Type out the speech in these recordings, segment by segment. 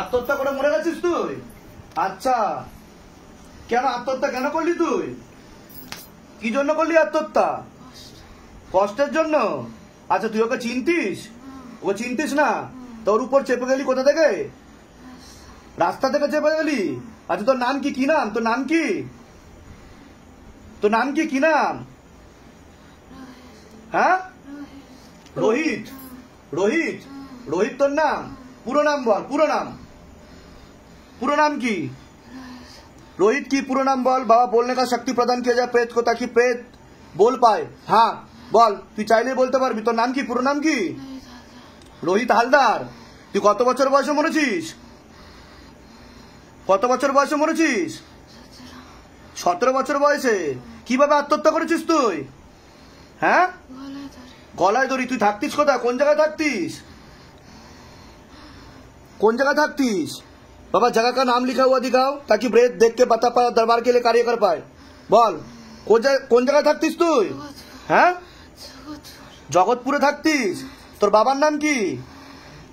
আত্মহত্যা করে মরে গেছিস তুই? আচ্ছা, কেন আত্মহত্যা কেন করলি তুই? কি জন্য করলি আত্মহত্যা? কষ্টের জন্য? আচ্ছা, তুই ওকে চিনতিস? ওকে চিনতিস না? তোর উপর চেপে গেলি কোথা থেকে? রাস্তা থেকে চেপে গেলি? আচ্ছা, তোর নাম কি? কি নাম তোর? নাম কি তোর? নাম কি? কি নাম? হ্যাঁ, রোহিত। রোহিত? রোহিত তোর নাম? পুরো নাম বল, পুরো নাম। পুরো नाम की? रोहित की पूरा नाम बोल। बाबा बोलने का शक्ति प्रदान किया जाए प्रेत को, ताकि प्रेत बोल पाए। हाँ बोल, তুই চাইলে বলতে পারবি। তোর নাম কি? পুরো নাম কি? রোহিত হালদার। তুই কত বছর বয়সে মরেছিস? কত বছর বয়সে মরেছিস? 17 বছর বয়সে। কিভাবে আত্মহত্যা করেছিস তুই? হ্যাঁ, গলায় দড়ি। তুই থাকতিস কোথায়? কোন জায়গায় থাকতিস? কোন জায়গায় থাকতিস? बाबा जगह का नाम लिखा हुआ दिखाओ, ताकि प्रेत देख के बता पाए, दरबार के लिए कार्य कर पाए। बोल, কোন জায়গায় থাকতিস তুই? হ্যাঁ, জগৎপুরে থাকতিস। তোর বাবার নাম কি?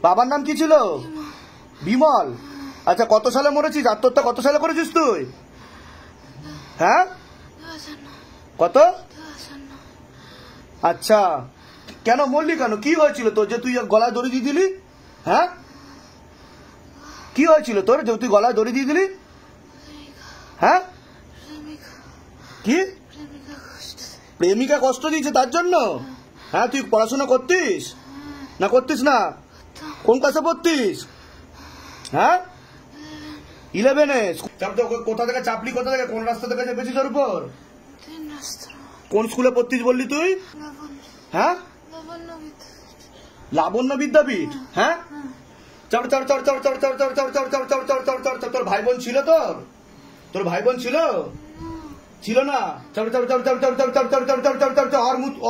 বাবার নাম কি ছিল? বিমল। আচ্ছা, কত সালে মরেছিস? আত্মহত্যা কত সালে করেছিস তুই? হ্যাঁ, কত? আচ্ছা, কেন মরলি? কেন, কি হয়েছিল তোর যে তুই গলায় দড়ি দিয়ে দিলি? হ্যাঁ, কি হয়েছিল তোর যে তুই গলায় দড়ি দিয়ে দিলি? হ্যাঁ, কি প্রেমিকা কষ্ট দিয়েছে তার জন্য? হ্যাঁ, তুই পড়াশোনা করতিস না? করতিস না? কোন ক্লাসে পড়তিস? হ্যাঁ, 11-এ। কোথা থেকে চাপলি? কোথা থেকে? কোন রাস্তা থেকে চেপেছিস ওর উপর? কোন স্কুলে পড়তিস বললি তুই? হ্যাঁ, লাবণ্য বিদ্যাপীঠ। হ্যাঁ, তোর ভাই বোন ছিল? তোর ভাই বোন ছিল? ছিল না?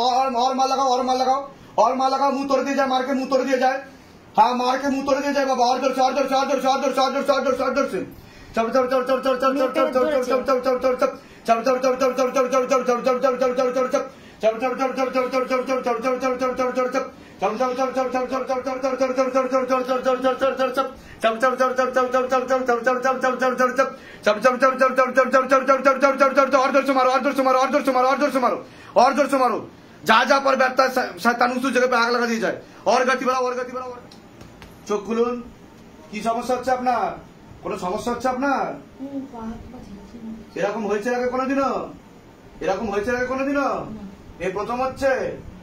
और मार लगाओ, और मार लगाओ, और मार लगाओ। मुंह तोड़ दिया जाए, मार के मुंह तोड़ दिया जाए। हाँ, मार के मुंह तोड़ दिया जाए बाबा। और जोर से, और जोर से, और जोर से, और जोर से, और जोर से, और जोर से, और जोर से। और जोर से मारो। जा जा पर बैठता है शैतान, उस जगह पे आग लगा दी जाए। और गति बढ़ाओ, और गति बढ़ाओ। চোখ খুলুন। কি সমস্যা হচ্ছে আপনার? কোনো সমস্যা হচ্ছে আপনার? এরকম হয়েছে আগে কোনোদিনও? এরকম হয়েছে আগে কোনোদিনও? এই প্রথম হচ্ছে?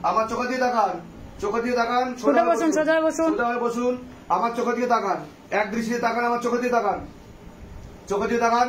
আমার চোখে দিয়ে তাকান, চোখে দিয়ে তাকান। সোজা বসুন, সোজা বসুন, সোজা হয়ে বসুন। আমার চোখে দিয়ে তাকান, এক দৃষ্টিতে তাকান। আমার চোখে দিয়ে তাকান, চোখে দিয়ে তাকান।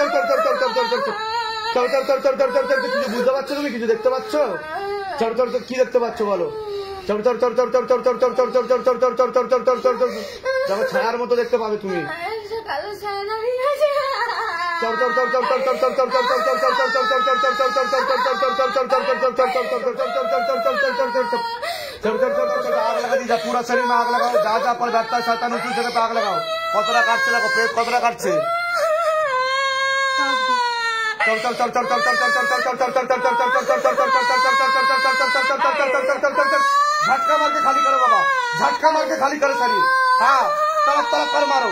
কিছু বুঝতে পারছো তুমি? কিছু দেখতে পাচ্ছ? কি দেখতে পাচ্ছ বলো? দেখো ছায়ার মতো দেখতে পাবে তুমি। आग लगा दी, पूरा शरीर में आग लगाओ, जहाँ जहाँ पर बैठता है शैतान उसी जगह पे आग लगाओ। कतरा काटছে দেখো, প্রেত कतरा काटছে। झटका मार के खाली करो बाबा, झटका मार के खाली करो शरीर। हाँ तड़प तड़प कर मारो,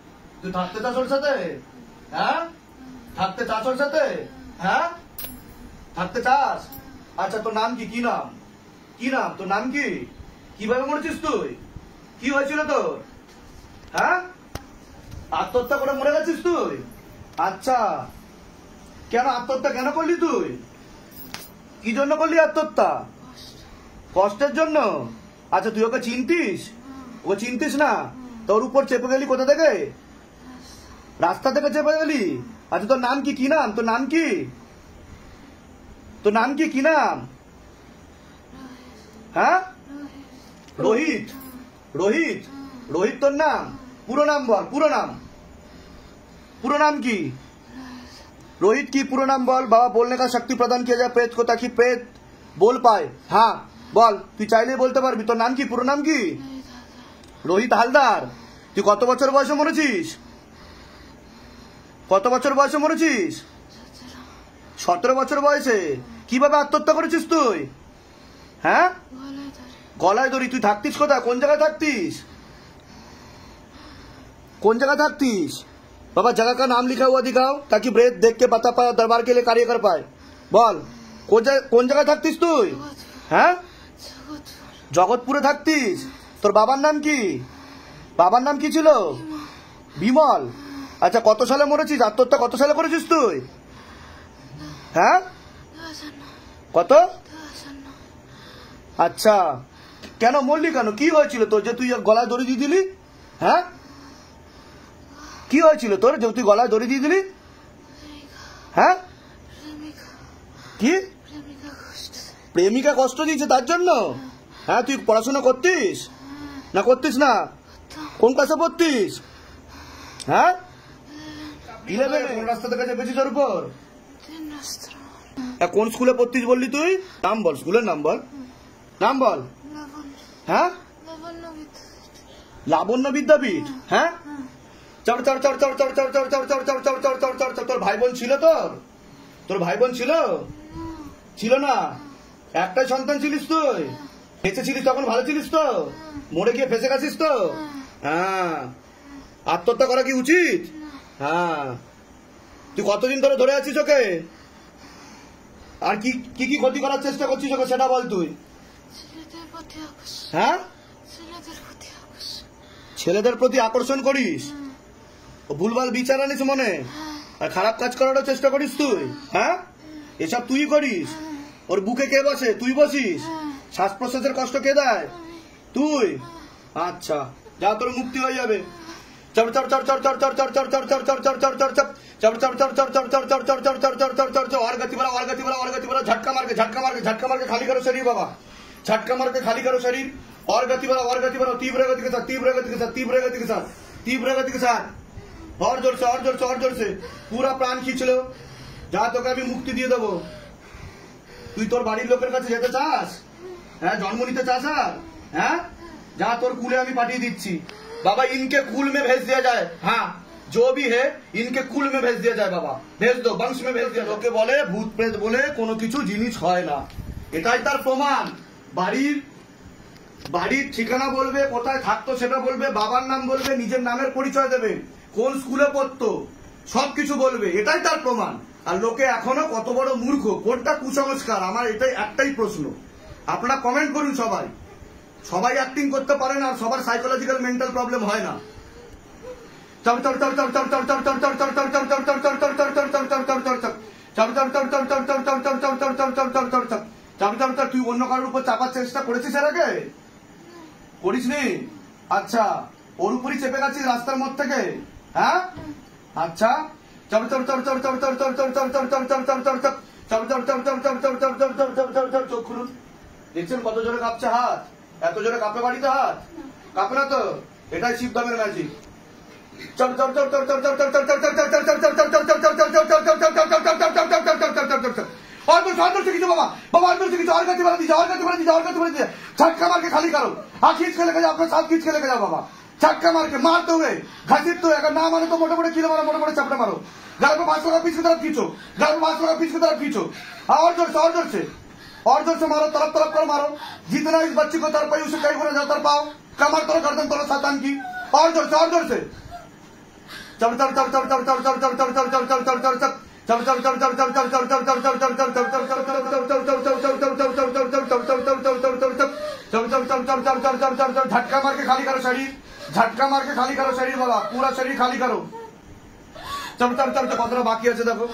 তুই থাকতে চাস ওর সাথে? হ্যাঁ, থাকতে চাস ওর সাথে? হ্যাঁ, থাকতে চাস? আচ্ছা তোর নাম কি? কি নাম? কি নাম তোর? নাম কি? কিভাবে মরেছিস তুই? কি হয়েছিল তোর? হ্যাঁ, আত্মহত্যা করে মরে গেছিস তুই? আচ্ছা, কেন আত্মহত্যা কেন করলি তুই? কি জন্য করলি আত্মহত্যা? কষ্টের জন্য? আচ্ছা তুই ওকে চিনতিস? ওকে চিনতিস না? তোর উপর চেপে গেলি কোথা থেকে? রাস্তা থেকে চেপে গেলি? আচ্ছা তোর নাম কি? কি নাম তোর? নাম কি? তোর নাম কি? কি নাম? হ্যাঁ, রোহিত। রোহিত? রোহিত তোর নাম? পুরো নাম বল, পুরো নাম। পুরো नाम की? रोहित की पूरा नाम बोल। बाबा बोलने का शक्ति प्रदान किया जाए प्रेत को, ताकि प्रेत बोल पाए। हाँ বল, তুই চাইলেই বলতে পারবি। তোর নাম কি, পুরো নাম কি? রোহিত হালদার। তুই কত বছর বয়সে মরেছিস? কত বছর বয়সে মরেছিস? 17 বছর বয়সে। কিভাবে আত্মহত্যা করেছিস তুই? হ্যাঁ, গলায় দড়ি। তুই থাকতিস কোথায়, কোন জায়গায় থাকতিস? कौन जगह থাকতিস? बाबा जगह का नाम लिखा हुआ दिखाओ ताकि ब्रेथ देख के बता पाए, दरबार के लिए कार्य कर पाए। বল কোন জায়গায় থাকতিস তুই? হ্যাঁ, জগৎপুরে থাকতিস। তোর বাবার নাম কি? বাবার নাম কি ছিল? বিমল। আচ্ছা, কত সালে মরেছিস? আত্মহত্যা কত সালে করেছিস তুই? হ্যাঁ, কত? আচ্ছা, কেন মরলি কেন? কি হয়েছিল তোর যে তুই গলায় দড়ি দিয়ে দিলি? হ্যাঁ, কি হয়েছিল তোর যে তুই গলায় দড়ি দিয়ে দিলি? হ্যাঁ, কি প্রেমিকা কষ্ট দিয়েছে তার জন্য? হ্যাঁ, তুই পড়াশোনা করতিস না করতিস না? কোন ক্লাসে পড়তিস? হ্যাঁ, 11। কোন রাস্তা থেকে চেপেছিস ওর উপর? কোন স্কুলে পড়তিস বললি তুই? নাম বল, স্কুলের নাম বল, নাম বল। হ্যাঁ, লাবণ্য বিদ্যাপীঠ। হ্যাঁ, চড় চড় চড় চড় চড় চড় চড় চড় চড় চড় চড় চড় চড় চড় চড়। তোর ভাই বোন ছিল? তোর ভাই বোন ছিল না? একটাই সন্তান ছিলিস তুই? বেঁচে ছিলিস তখন ভালো ছিলিস তো? মরে গিয়ে ফেসে গেছিস তো? হ্যাঁ, আত্মহত্যা করা কি উচিত? হ্যাঁ, তুই কতদিন ধরে ধরে আছিস ওকে? আর কি কি ক্ষতি করার চেষ্টা করছিস ওকে সেটা বল তুই। হ্যাঁ, ছেলেদের প্রতি আকর্ষণ করিস, ভুলভাল বিচার আনিস মনে, আর খারাপ কাজ করারও চেষ্টা করিস তুই। হ্যাঁ, এসব তুই করিস। ওর বুকে কে বসে? তুই বসিস। শ্বাস প্রশ্বাসের কষ্ট কে দেয়? তুই। আচ্ছা, যা, তোর মুক্তি হয়ে যাবে। और गति बढ़ा, और गति बढ़ा, और गति बढ़ा। झटका मार के, झटका मार के, झटका मार के खाली करो शरीर बाबा। झटका मार के खाली करो शरीर। और गति बढ़ा, और गति बढ़ा। तीव्र गति के साथ, तीव्र गति के साथ, तीव्र गति के साथ, तीव्र गति के साथ। और जोर से, और जोर से, और जोर से। पूरा प्राण खींच लो। যা, তোকে আমি মুক্তি দিয়ে দেবো। তুই তোর বাড়ির লোকের কাছে যেতে চাস? হ্যাঁ, জন্ম নিতে চাস? আর হ্যাঁ, যা, তোর কুলে আমি পাঠিয়ে দিচ্ছি। बाबा इनके कुल में भेज दिया जाए। हाँ, जो भी है इनके कुल में भेज दिया जाए बाबा। भेज दो, वंश में भेज दिया। लोके बोले भूत प्रेत बोले কোনো কিছু জিনিস হয় না, এটাই তার প্রমাণ। বাড়ির ঠিকানা বলবে, কোথায় থাকতো সেটা বলবে, বাবার নাম বলবে, নিজের নামের পরিচয় দেবে, কোন স্কুলে পড়তো সবকিছু বলবে, এটাই তার প্রমাণ। আর লোকে এখনো কত বড় মূর্খ, কোনটা কুসংস্কার? আমার এটাই একটাই প্রশ্ন। আপনারা কমেন্ট করুন। সবাই অ্যাক্টিং করতে পারে না, আর সবার সাইকোলজিক্যাল মেন্টাল প্রবলেম হয় না। তুই অন্য কারোর উপর চাপার চেষ্টা করেছিস এর আগে? করিসনি? আচ্ছা, ওর উপরই চেপে গেছিস রাস্তার মধ্যে থেকে? হ্যাঁ, আচ্ছা। চোখ খুলুন। দেখছেন কত জোরে কাঁপছে হাত? এত জোরে কাঁপে বাড়িতে হাত? কাঁপে না তো? এটাই শিবধামের ম্যাজিক। झटका मार के खाली करो। हाँ, खींच के लेके जाओ, अपने साथ खींच के लेके जाओ बाबा। झटका मार के मारते हुए, घसीटते हुए। अगर ना मारे तो मोटे मोटे कीड़े मारो, मोटे मोटे चपटे मारो। घर को 500 का पीछ की तरफ खींचो, घर को 500 का पीछ की तरफ खींचो। हाँ, और जोर से, और जोर से, और जोर से मारो। तरफ तरफ कर मारो। जितना इस बच्ची को तर पाई उसे कई गुना ज्यादा तर पाओ। कमर तोड़ो, गर्दन तोड़ो शैतान की। और जोर से, और जोर से। झटका मार के खाली करो शरीर, झटका मार के खाली करो शरीर बाबा, पूरा शरीर खाली करो। কতটা বাকি আছে দেখো।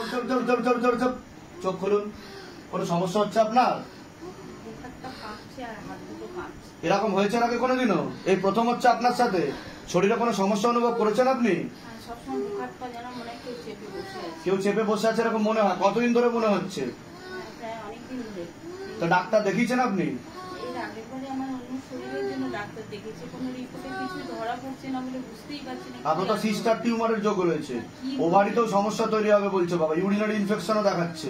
চোখ খুলুন। কোনো সমস্যা হচ্ছে আপনার? এরকম হয়েছে নাকি কোনোদিনও? এই প্রথম হচ্ছে আপনার সাথে? শরীরে কোনো সমস্যা অনুভব করেছেন আপনি? কেউ চেপে বসে আছে এরকম মনে হয়? কতদিন ধরে মনে হচ্ছে? তো ডাক্তার দেখিয়েছেন আপনি? আপনার তো সিস্টার টিউমারের যোগ রয়েছে, ওভারিতেও সমস্যা তৈরি হবে বলছে বাবা, ইউরিনারি ইনফেকশনও দেখাচ্ছে।